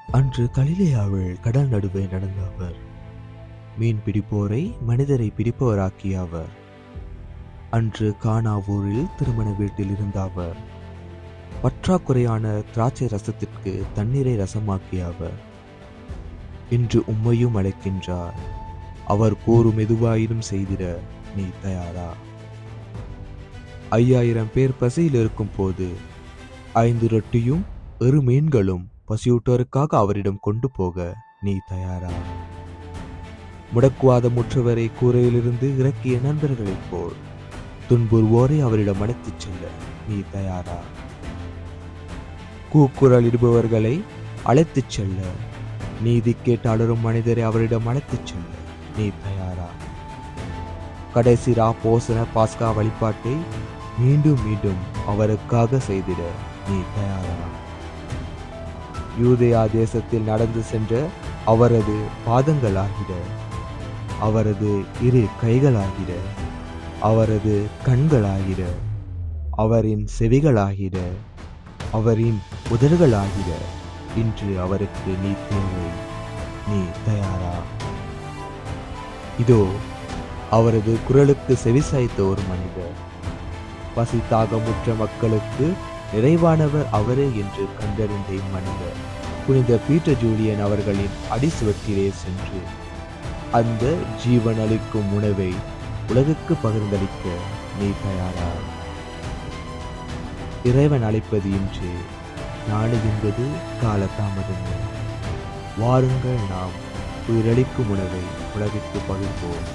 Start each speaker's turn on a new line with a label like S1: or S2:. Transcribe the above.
S1: அன்று கலிலேயாவில் கடல் நடுவே நடந்த அவர் மீன் பிடிப்போரை மனிதரை பிடிப்பவராக்கிய அவர். அன்று கானா ஊரில் திருமண வீட்டில் இருந்த அவர் பற்றாக்குறையான திராட்சை ரசத்திற்கு தண்ணீரை ரசமாக்கிய அவர். இன்று உம்மையும் அழைக்கின்றார். அவர் கூறும் எதுவாயினும் செய்திட நீ தயாரா? 5000 பேர் பசியில் இருக்கும் போது 5 ரொட்டியும் 1 மீன்களும் பசியூட்டோருக்காக அவரிடம் கொண்டு போக நீ தயாரா? முடக்குவாதமுற்றவரை கூரையிலிருந்து இறக்கிய நண்பர்களைப் போல் துன்புறுவோரை அவரிடம் அழைத்துச் செல்ல நீ தயாரா? கூக்குரலிடுபவர்களை அழைத்துச் செல்ல, நீதி கேட்டு அலறும் மனிதரை அவரிடம் அழைத்துச் செல்ல நீ தயாரா? கடைசி போசன பாஸ்கா வழிபாட்டை மீண்டும் மீண்டும் அவருக்காக செய்திட நீ தயாரா? யூதேயா தேசத்தில் நடந்து சென்ற அவரது பாதங்களாகிட, அவரது 2 கைகளாகிட, அவரது கண்களாகிட, அவரின் செவிகளாகிட, அவரின் உதடுகளாகிட இன்று அவருக்கு நீ தேவை. நீ தயாரா? இதோ அவரது குரலுக்கு செவிசாய்த்த ஒரு மனிதர். பசி தாகமுற்ற மக்களுக்கு நிறைவானவர் அவரே என்று கண்டறிந்த இம்மனிதர் புனித பீட்டர் ஜூலியன் அவர்களின் அடிசுவற்றிலே சென்று அந்த ஜீவன் அளிக்கும் உணவை உலகுக்கு பகிர்ந்தளிக்க நீ தயாரா? இறைவன் அழைப்பது இன்று, நாளை என்பது காலதாமதம். வாருங்கள், நாம் உயிரளிக்கும் உணவை உலகிற்கு பகிர்வோம்.